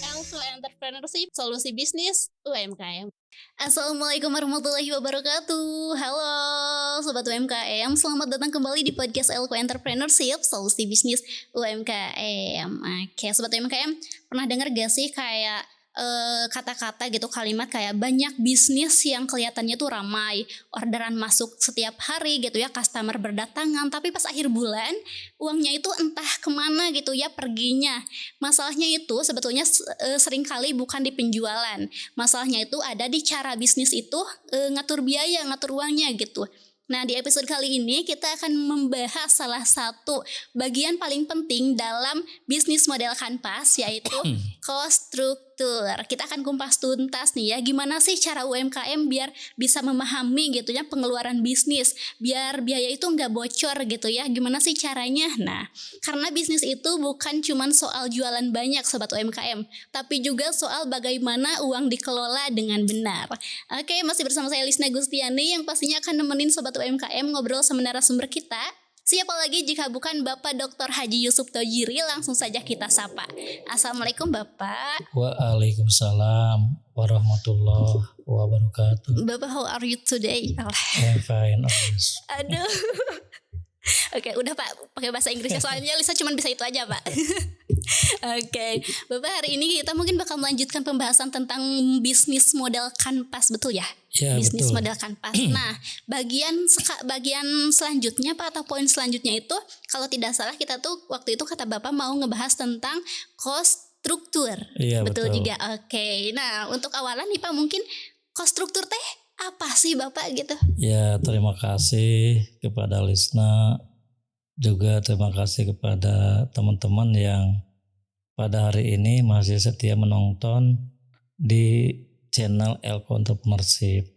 Elful Entrepreneurship, solusi bisnis UMKM. Assalamualaikum warahmatullahi wabarakatuh. Halo Sobat UMKM, selamat datang kembali di podcast Elful Entrepreneurship, solusi bisnis UMKM. Oke, Sobat UMKM, pernah dengar gak sih kayak kata-kata gitu, kalimat kayak banyak bisnis yang kelihatannya tuh ramai, orderan masuk setiap hari gitu ya, customer berdatangan, tapi pas akhir bulan uangnya itu entah kemana gitu ya perginya. Masalahnya itu sebetulnya seringkali bukan di penjualan, masalahnya itu ada di cara bisnis itu ngatur biaya, ngatur uangnya gitu. Nah, di episode kali ini kita akan membahas salah satu bagian paling penting dalam bisnis model kanvas, yaitu cost struktur. Kita akan kumpas tuntas nih ya, gimana sih cara UMKM biar bisa memahami gitu ya pengeluaran bisnis, biar biaya itu nggak bocor gitu ya. Gimana sih caranya? Nah, karena bisnis itu bukan cuman soal jualan banyak Sobat UMKM, tapi juga soal bagaimana uang dikelola dengan benar. Oke, masih bersama saya Lisna Gustiani yang pastinya akan nemenin Sobat UMKM ngobrol sama narasumber kita. Siapa lagi jika bukan Bapak Dr. Haji Yusuf Tojiri. Langsung saja kita sapa. Assalamualaikum Bapak. Waalaikumsalam warahmatullahi wabarakatuh. Bapak, how are you today? I'm fine. Aduh. Oke, udah Pak, pakai bahasa Inggrisnya, soalnya Lisa cuma bisa itu aja Pak. Oke, Bapak, hari ini kita mungkin bakal melanjutkan pembahasan tentang bisnis model kanvas, betul ya? Ya, bisnis betul. model kanvas. Nah, bagian selanjutnya Pak, atau poin selanjutnya itu kalau tidak salah kita tuh waktu itu kata Bapak mau ngebahas tentang cost struktur. Iya, betul betul juga. Oke. Nah, untuk awalan nih Pak, mungkin cost struktur teh apa sih Bapak gitu? Ya, terima kasih kepada Lisna, juga terima kasih kepada teman-teman yang pada hari ini masih setia menonton di channel Elko Entrepreneurship.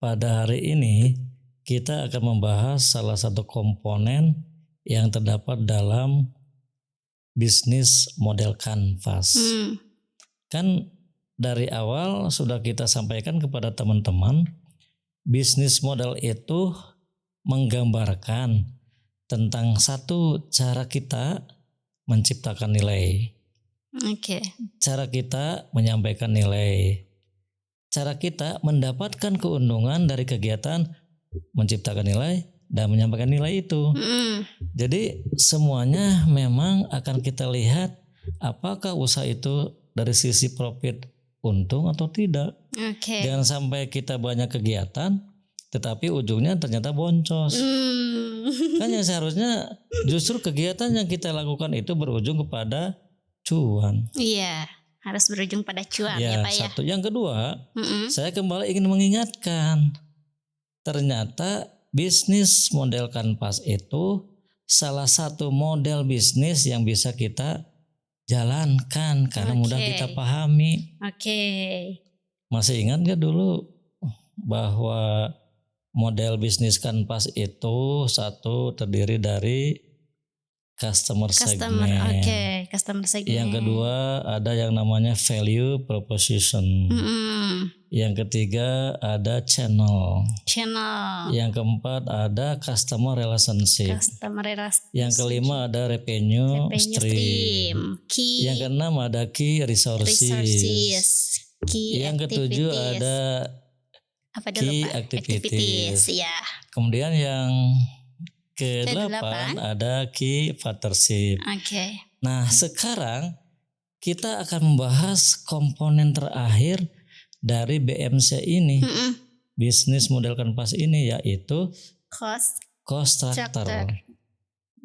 Pada hari ini kita akan membahas salah satu komponen yang terdapat dalam bisnis model kanvas. Kan dari awal sudah kita sampaikan kepada teman-teman, bisnis model itu menggambarkan tentang satu cara kita menciptakan nilai. Oke. Cara kita menyampaikan nilai. Cara kita mendapatkan keuntungan dari kegiatan menciptakan nilai dan menyampaikan nilai itu. Jadi semuanya memang akan kita lihat apakah usaha itu dari sisi profit untung atau tidak. Jangan sampai kita banyak kegiatan tetapi ujungnya ternyata boncos. Kan yang seharusnya justru kegiatan yang kita lakukan itu berujung kepada cuan. Iya, harus berujung pada cuan ya Pak ya. Satu. Yang kedua, saya kembali ingin mengingatkan, ternyata bisnis model kanvas itu salah satu model bisnis yang bisa kita jalankan karena mudah kita pahami. Masih ingat gak dulu bahwa model bisnis kanvas itu satu terdiri dari customer segment. Customer segment. Yang kedua ada yang namanya value proposition. Yang ketiga ada channel. Yang keempat ada customer relationship. Yang kelima ada revenue stream. Yang keenam ada key resources. Yang ketujuh ada key activities. Ya. Kemudian yang ke-8 ada key partnership. Nah, sekarang kita akan membahas komponen terakhir dari BMC ini, bisnis model kanvas ini, yaitu cost structure.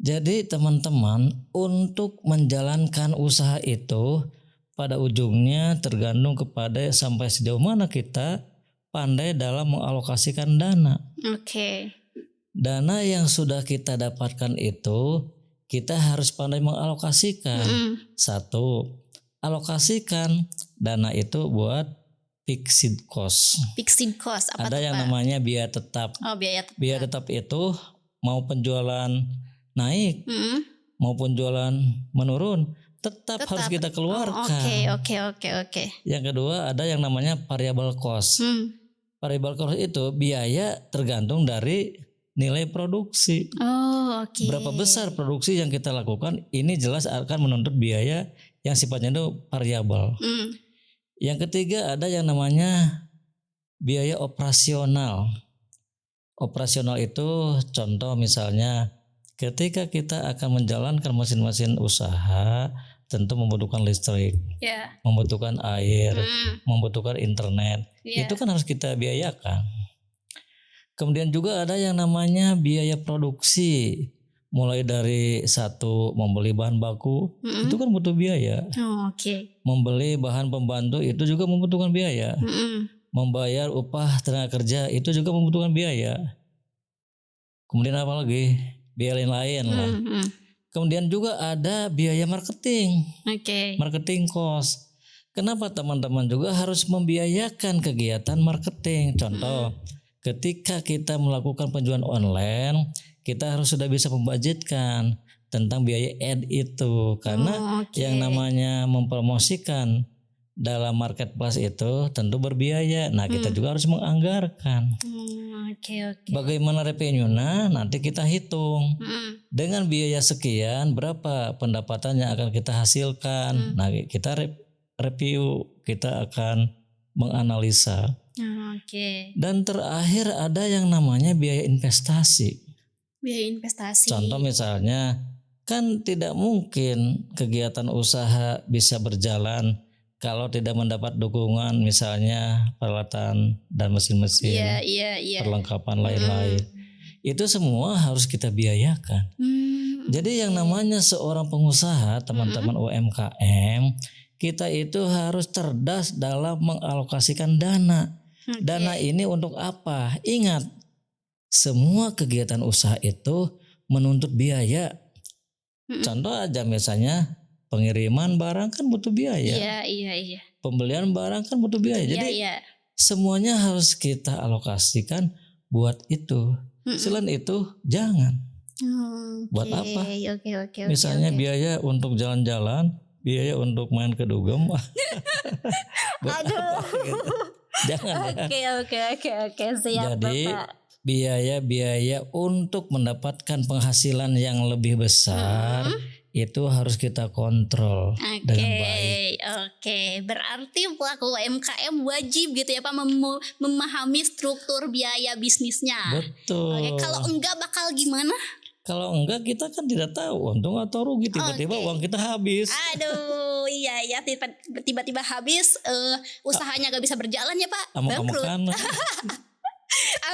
Jadi teman-teman, untuk menjalankan usaha itu pada ujungnya tergantung kepada sampai sejauh mana kita pandai dalam mengalokasikan dana. Dana yang sudah kita dapatkan itu kita harus pandai mengalokasikan. Satu, alokasikan dana itu buat fixed cost. Apa ada yang namanya biaya tetap. Biaya tetap itu mau penjualan naik maupun jualan menurun tetap harus kita keluarkan. Oke. Yang kedua ada yang namanya variable cost. Variable cost itu biaya tergantung dari nilai produksi. Oh, oke. Berapa besar produksi yang kita lakukan, ini jelas akan menuntut biaya yang sifatnya itu variabel. Yang ketiga ada yang namanya biaya operasional. Operasional itu contoh misalnya ketika kita akan menjalankan mesin-mesin usaha tentu membutuhkan listrik, membutuhkan air, membutuhkan internet. Itu kan harus kita biayakan. Kemudian juga ada yang namanya biaya produksi. Mulai dari satu membeli bahan baku itu kan butuh biaya. Membeli bahan pembantu itu juga membutuhkan biaya. Membayar upah tenaga kerja itu juga membutuhkan biaya. Kemudian apa lagi? Biaya lain-lain lah. Kemudian juga ada biaya marketing. Marketing cost. Kenapa teman-teman juga harus membiayakan kegiatan marketing? Contoh, ketika kita melakukan penjualan online, kita harus sudah bisa membudgetkan tentang biaya ad itu. Karena yang namanya mempromosikan dalam marketplace itu tentu berbiaya. Nah, kita juga harus menganggarkan. Bagaimana revenue-nya nanti kita hitung. Dengan biaya sekian berapa pendapatan yang akan kita hasilkan. Nah, kita review, kita akan menganalisa. Dan terakhir ada yang namanya biaya investasi. Contoh misalnya, kan tidak mungkin kegiatan usaha bisa berjalan kalau tidak mendapat dukungan misalnya peralatan dan mesin-mesin, perlengkapan lain-lain. Itu semua harus kita biayakan. Jadi yang namanya seorang pengusaha, teman-teman UMKM, kita itu harus cerdas dalam mengalokasikan dana. Dana ini untuk apa? Ingat, semua kegiatan usaha itu menuntut biaya. Contoh aja misalnya pengiriman barang kan butuh biaya. Pembelian barang kan butuh biaya. Jadi semuanya harus kita alokasikan buat itu. Selain itu jangan. Buat apa? Misalnya biaya untuk jalan-jalan, biaya untuk main ke dugem. Buat apa gitu? Jangan ya. Oke, siap. Jadi Bapak. biaya-biaya untuk mendapatkan penghasilan yang lebih besar itu harus kita kontrol dengan baik. Berarti pelaku UMKM wajib gitu ya Pak memahami struktur biaya bisnisnya. Betul. Kalau enggak bakal gimana? Kalau enggak kita kan tidak tahu untung atau rugi, tiba-tiba uang kita habis. Aduh, iya tiba-tiba habis, usahanya gak bisa berjalan ya Pak. Bangkrut.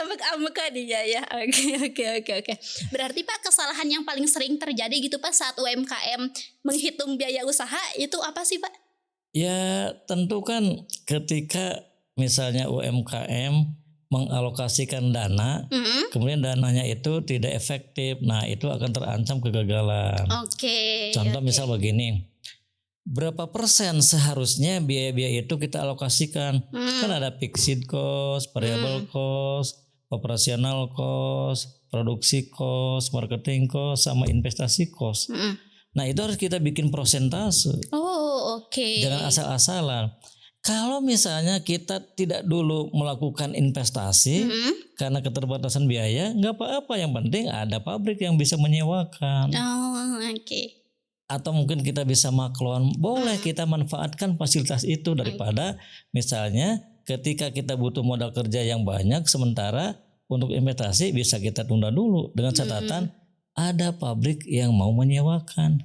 Ambek-ambekan ya. Oke. Berarti Pak kesalahan yang paling sering terjadi gitu Pak saat UMKM menghitung biaya usaha itu apa sih Pak? Ya tentu kan ketika misalnya UMKM mengalokasikan dana, kemudian dananya itu tidak efektif, nah itu akan terancam kegagalan. Contoh misal begini. Berapa persen seharusnya biaya-biaya itu kita alokasikan? Kan ada fixed cost, variable cost, operational cost, produksi cost, marketing cost, sama investasi cost. Nah itu harus kita bikin prosentase. Jangan asal-asalan. Kalau misalnya kita tidak dulu melakukan investasi karena keterbatasan biaya, nggak apa-apa. Yang penting ada pabrik yang bisa menyewakan. Atau mungkin kita bisa maklon, boleh kita manfaatkan fasilitas itu daripada misalnya ketika kita butuh modal kerja yang banyak sementara untuk investasi bisa kita tunda dulu dengan catatan ada pabrik yang mau menyewakan,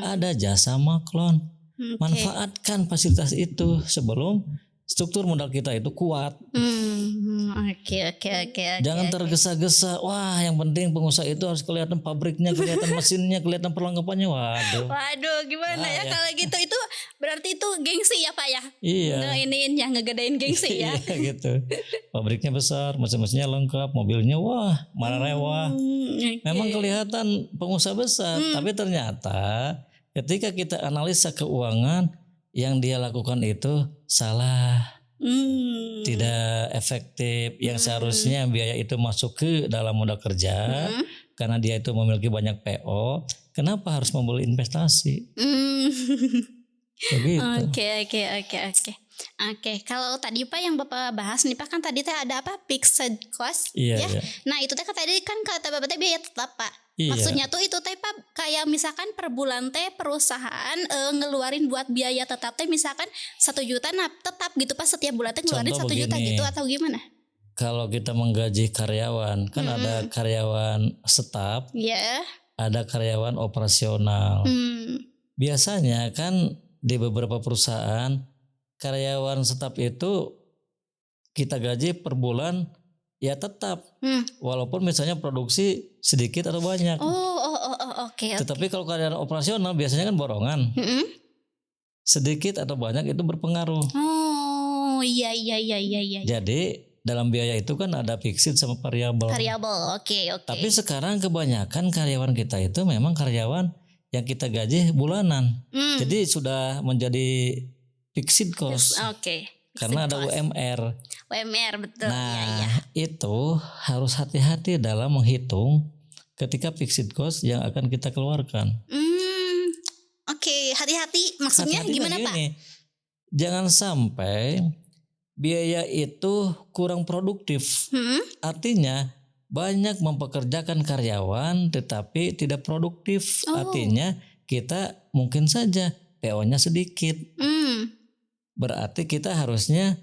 ada jasa maklon, manfaatkan fasilitas itu sebelum struktur modal kita itu kuat. Jangan tergesa-gesa. Wah, yang penting pengusaha itu harus kelihatan pabriknya, kelihatan mesinnya, kelihatan perlengkapannya. Waduh, gimana ya kalau gitu? Itu berarti itu gengsi ya Pak ya? Iya. Yang ngegedein gengsi ya. Iya gitu. Pabriknya besar, mesin-mesinnya lengkap, mobilnya mana mewah. Memang kelihatan pengusaha besar, tapi ternyata ketika kita analisa keuangan yang dia lakukan itu salah, tidak efektif. Yang seharusnya biaya itu masuk ke dalam modal kerja karena dia itu memiliki banyak PO. Kenapa harus membeli investasi? Begitu. Oke. Oke, kalau tadi Pak yang Bapak bahas nih Pak, kan tadi teh ada apa fixed cost Iya, ya. iya. Nah itu teh kan tadi kan kata Bapak teh biaya tetap Pak. Iya. Maksudnya tuh itu teh Pak kayak misalkan per bulan teh perusahaan ngeluarin buat biaya tetap teh misalkan 1 juta, nah tetap gitu Pak setiap bulan teh ngeluarin Contoh 1 juta begini. gitu atau gimana? Kalau kita menggaji karyawan, kan ada karyawan staf, Iya. ada karyawan operasional. Biasanya kan di beberapa perusahaan karyawan staf itu kita gaji per bulan ya tetap, walaupun misalnya produksi sedikit atau banyak. Oke. Tetapi kalau karyawan operasional biasanya kan borongan, sedikit atau banyak itu berpengaruh. Oh iya. Jadi dalam biaya itu kan ada fixed sama variabel. Oke. Tapi sekarang kebanyakan karyawan kita itu memang karyawan yang kita gaji bulanan. Jadi sudah menjadi fixed cost. Oke. Karena ada UMR. UMR betul. Nah, itu harus hati-hati dalam menghitung ketika fixed cost yang akan kita keluarkan. Oke, hati-hati maksudnya Hati-hati gimana begini, Pak? jangan sampai biaya itu kurang produktif. Artinya banyak mempekerjakan karyawan tetapi tidak produktif. Artinya kita mungkin saja PO-nya sedikit. Berarti kita harusnya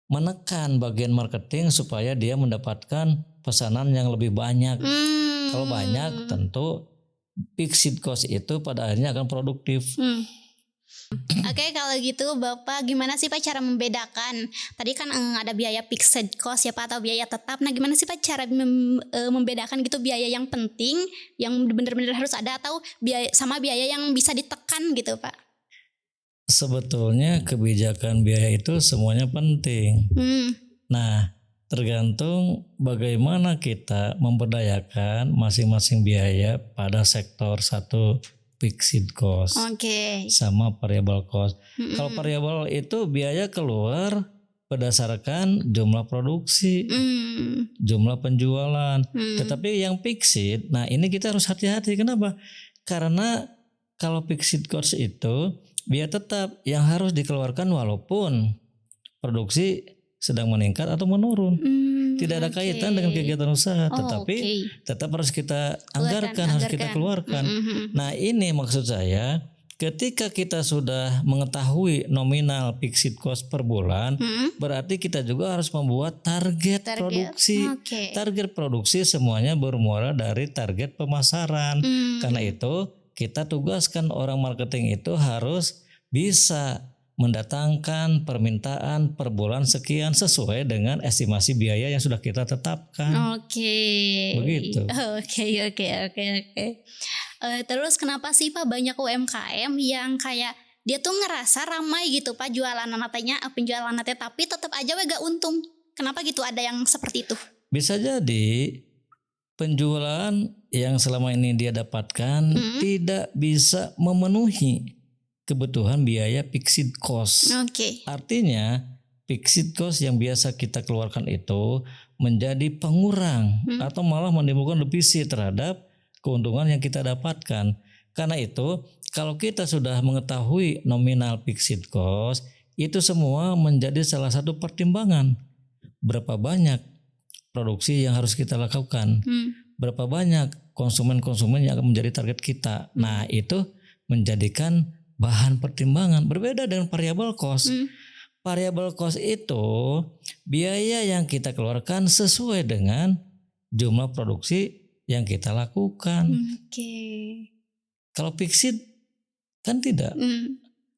menekan bagian marketing supaya dia mendapatkan pesanan yang lebih banyak. Kalau banyak tentu fixed cost itu pada akhirnya akan produktif. Oke, kalau gitu Bapak gimana sih Pak cara membedakan? Tadi kan ada biaya fixed cost ya Pak atau biaya tetap. Nah gimana sih Pak cara membedakan gitu biaya yang penting yang benar-benar harus ada atau biaya sama biaya yang bisa ditekan gitu Pak? Sebetulnya kebijakan biaya itu semuanya penting. Nah, tergantung bagaimana kita memberdayakan masing-masing biaya pada sektor satu fixed cost sama variable cost. Kalau variable itu biaya keluar berdasarkan jumlah produksi, jumlah penjualan. Tetapi yang fixed, nah ini kita harus hati-hati. Kenapa? Karena kalau fixed cost itu biaya tetap yang harus dikeluarkan walaupun produksi sedang meningkat atau menurun. Tidak ada kaitan dengan kegiatan usaha, tetapi tetap harus kita anggarkan, harus kita keluarkan. Nah ini maksud saya, ketika kita sudah mengetahui nominal fixed cost per bulan, berarti kita juga harus membuat target produksi. Target produksi semuanya bermula dari target pemasaran. Karena itu kita tugaskan orang marketing itu harus bisa mendatangkan permintaan per bulan sekian sesuai dengan estimasi biaya yang sudah kita tetapkan. Begitu. Terus kenapa sih Pak banyak UMKM yang kayak dia tuh ngerasa ramai gitu Pak jualan penjualan tapi tetap aja gak untung. Kenapa gitu ada yang seperti itu? Bisa jadi penjualan yang selama ini dia dapatkan tidak bisa memenuhi kebutuhan biaya fixed cost. Artinya fixed cost yang biasa kita keluarkan itu menjadi pengurang atau malah menimbulkan defisit terhadap keuntungan yang kita dapatkan. Karena itu kalau kita sudah mengetahui nominal fixed cost, itu semua menjadi salah satu pertimbangan. Berapa banyak produksi yang harus kita lakukan, berapa banyak konsumen-konsumen yang akan menjadi target kita. Nah itu menjadikan bahan pertimbangan. Berbeda dengan variable cost. Variable cost itu biaya yang kita keluarkan sesuai dengan jumlah produksi yang kita lakukan. Kalau fixed kan tidak.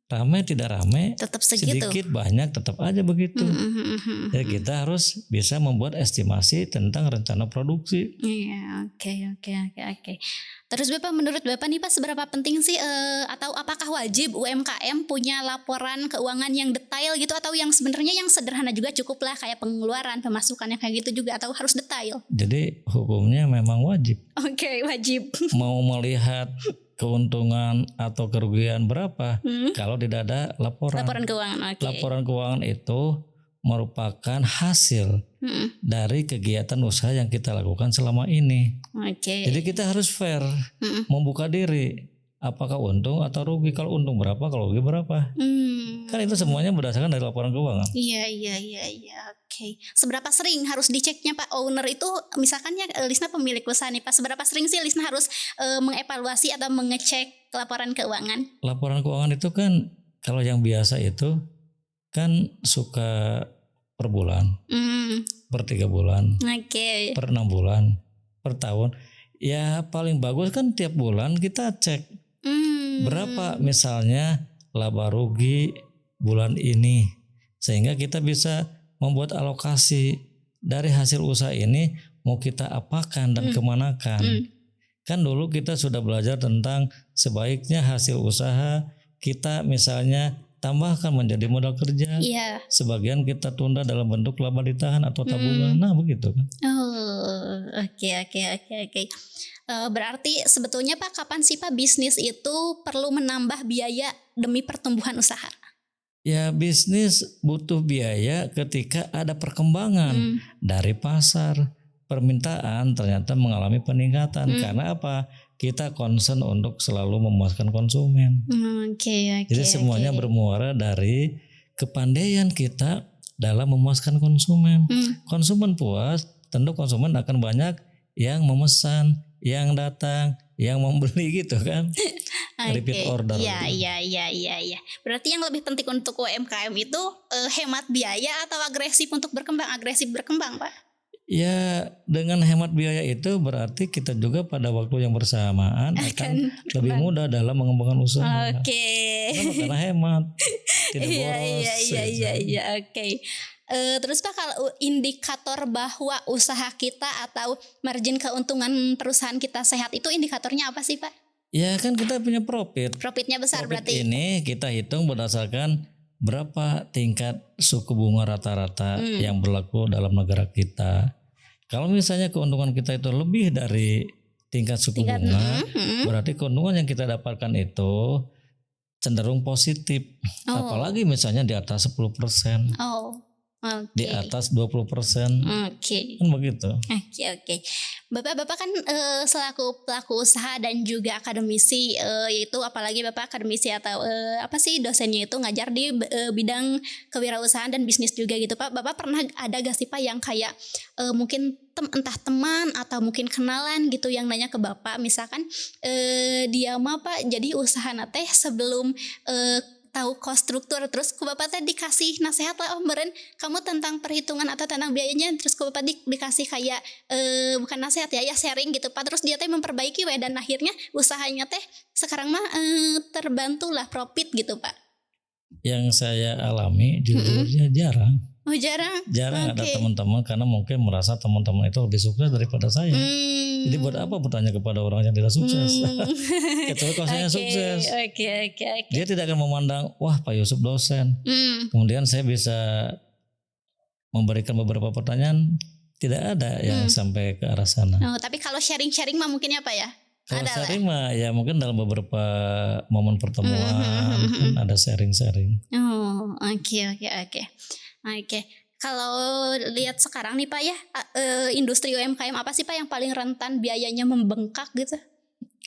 Ramai tidak ramai, tetap segitu. Sedikit banyak tetap aja begitu. Jadi kita harus bisa membuat estimasi tentang rencana produksi. Iya, oke. Terus Bapak, menurut Bapak nih Pak, seberapa penting sih atau apakah wajib UMKM punya laporan keuangan yang detail gitu, atau yang sebenarnya yang sederhana juga cukup lah kayak pengeluaran, pemasukannya kayak gitu juga, atau harus detail? Jadi hukumnya memang wajib. Wajib. Mau melihat keuntungan atau kerugian berapa kalau tidak ada laporan. Laporan keuangan. Laporan keuangan itu merupakan hasil dari kegiatan usaha yang kita lakukan selama ini. Jadi kita harus fair, membuka diri. apakah untung atau rugi, kalau untung berapa, kalau rugi berapa. Kan itu semuanya berdasarkan dari laporan keuangan. Iya. Oke. Seberapa sering harus diceknya Pak owner itu, misalkan ya Lisna pemilik usaha nih Pak, seberapa sering sih Lisna harus mengevaluasi atau mengecek laporan keuangan? Laporan keuangan itu kan kalau yang biasa itu kan suka per bulan, per 3 bulan, per 6 bulan, per tahun. Ya paling bagus kan tiap bulan kita cek berapa misalnya laba rugi bulan ini, sehingga kita bisa membuat alokasi dari hasil usaha ini mau kita apakan dan kemanakan. Kan dulu kita sudah belajar tentang sebaiknya hasil usaha kita misalnya tambahkan menjadi modal kerja, sebagian kita tunda dalam bentuk laba ditahan atau tabungan. Nah begitu kan. Oke. Berarti sebetulnya Pak, kapan sih Pak bisnis itu perlu menambah biaya demi pertumbuhan usaha? Ya bisnis butuh biaya ketika ada perkembangan dari pasar, permintaan ternyata mengalami peningkatan. Karena apa? Kita concern untuk selalu memuaskan konsumen. Jadi semuanya bermuara dari kepandaian kita dalam memuaskan konsumen. Konsumen puas, tentu konsumen akan banyak yang memesan, yang datang, yang membeli gitu kan. Repeat order. Iya. Berarti yang lebih penting untuk UMKM itu hemat biaya atau agresif untuk berkembang? Agresif berkembang Pak? Ya dengan hemat biaya itu berarti kita juga pada waktu yang bersamaan akan lebih mudah dalam mengembangkan usaha. Karena hemat, tidak boros. Iya. Oke. Terus Pak, kalau indikator bahwa usaha kita atau margin keuntungan perusahaan kita sehat itu indikatornya apa sih Pak? Ya kan kita punya profit. Profitnya besar profit berarti. Ini kita hitung berdasarkan berapa tingkat suku bunga rata-rata yang berlaku dalam negara kita. Kalau misalnya keuntungan kita itu lebih dari tingkat suku bunga, berarti keuntungan yang kita dapatkan itu cenderung positif. Apalagi misalnya di atas 10%. Di atas 20%. Kan begitu. Oke. Bapak kan selaku pelaku usaha dan juga akademisi, yaitu apalagi Bapak akademisi atau dosennya itu ngajar di bidang kewirausahaan dan bisnis juga gitu Pak. Bapak pernah ada gak sih Pak yang kayak mungkin entah teman atau mungkin kenalan gitu yang nanya ke Bapak, misalkan dia mah Pak jadi usaha teh sebelum tahu cost struktur, terus ke Bapak teh dikasih nasihat lah, meren kamu tentang perhitungan atau tentang biayanya, terus ke Bapak dikasih kayak bukan nasihat ya sharing gitu Pak, terus dia teh memperbaiki dan akhirnya usahanya teh sekarang mah terbantu lah profit gitu Pak. Yang saya alami jujurnya jarang. Jarang ada teman-teman, karena mungkin merasa teman-teman itu lebih sukses daripada saya. Jadi buat apa bertanya kepada orang yang tidak sukses? Kecuali kalau saya sukses. Dia tidak akan memandang, wah Pak Yusuf dosen. Kemudian saya bisa memberikan beberapa pertanyaan, tidak ada yang sampai ke arah sana. Tapi kalau sharing mah mungkin apa ya? Kalau sharing mah ya mungkin dalam beberapa momen pertemuan kan ada sharing-sharing. Oke. Kalau lihat sekarang nih Pak ya, industri UMKM apa sih Pak yang paling rentan biayanya membengkak gitu?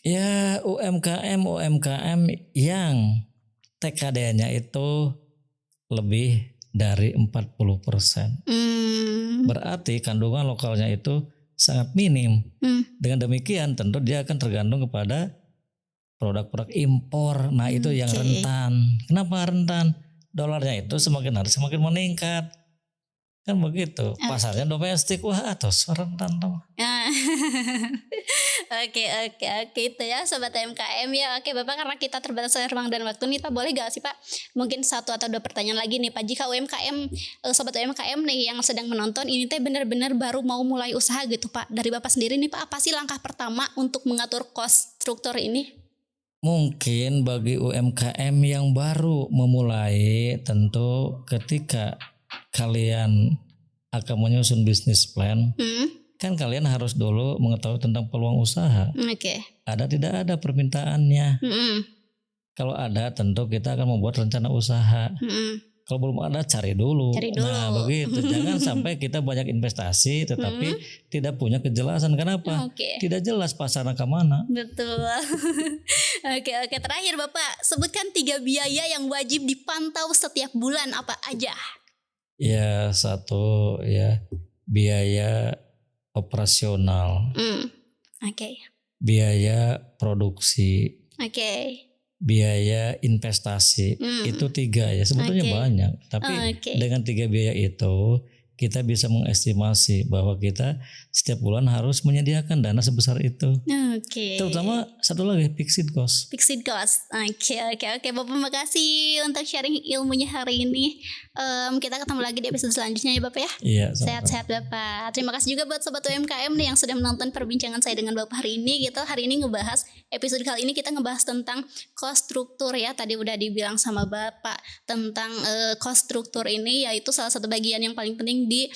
Ya UMKM yang TKD-nya itu lebih dari 40%. Berarti kandungan lokalnya itu sangat minim. Dengan demikian tentu dia akan tergantung kepada produk-produk impor. Nah itu yang rentan. Kenapa rentan? Dolarnya itu semakin hari semakin meningkat. Kan begitu. Pasarnya domestik, wah atas rentan tuh. Oke itu ya Sobat UMKM ya. Oke Bapak, karena kita terbatas ruang dan waktu nih Pak, boleh gak sih Pak mungkin 1 atau 2 pertanyaan lagi nih Pak. Jika UMKM, Sobat UMKM nih yang sedang menonton ini teh benar-benar baru mau mulai usaha gitu Pak, dari Bapak sendiri nih Pak, apa sih langkah pertama untuk mengatur cost struktur ini? Mungkin bagi UMKM yang baru memulai, tentu ketika kalian akan menyusun bisnis plan, kan kalian harus dulu mengetahui tentang peluang usaha. Ada tidak ada permintaannya. Kalau ada, tentu kita akan membuat rencana usaha. Kalau belum ada cari dulu. Cari dulu. Nah begitu. Jangan sampai kita banyak investasi tetapi tidak punya kejelasan. Kenapa? Tidak jelas pasarnya ke mana. Betul. Oke, terakhir Bapak sebutkan 3 biaya yang wajib dipantau setiap bulan apa aja? Ya, satu ya biaya operasional. Biaya produksi. Biaya investasi. Itu 3 ya, sebetulnya banyak. Tapi dengan 3 biaya itu kita bisa mengestimasi bahwa kita setiap bulan harus menyediakan dana sebesar itu. Terutama satu lagi fixed cost. Oke. Bapak makasih untuk sharing ilmunya hari ini. Kita ketemu lagi di episode selanjutnya ya Bapak ya. Iya. Sehat-sehat Bapak. Terima kasih juga buat sobat UMKM nih yang sudah menonton perbincangan saya dengan Bapak hari ini. Kita hari ini ngebahas episode kali ini kita ngebahas tentang cost struktur ya. Tadi udah dibilang sama Bapak tentang cost struktur ini yaitu salah satu bagian yang paling penting di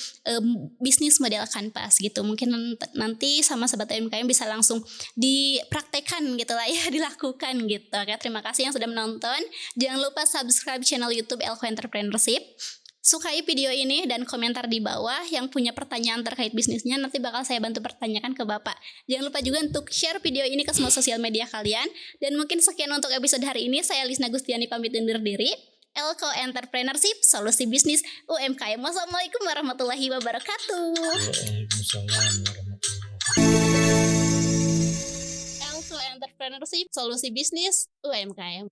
bisnis model kanvas gitu. Mungkin nanti sama sobat UMKM bisa langsung dipraktekkan gitu lah ya, dilakukan gitu. Oke, terima kasih yang sudah menonton. Jangan lupa subscribe channel YouTube Elko Entrepreneurship. Sukai video ini dan komentar di bawah. Yang punya pertanyaan terkait bisnisnya nanti bakal saya bantu pertanyakan ke Bapak. Jangan lupa juga untuk share video ini ke semua sosial media kalian. Dan mungkin sekian untuk episode hari ini. Saya Lisna Gustiani pamit undur diri. Elko Entrepreneurship, solusi bisnis UMKM. Wassalamualaikum warahmatullahi wabarakatuh. Waalaikumsalam warahmatullahi Elko Entrepreneurship, solusi bisnis UMKM.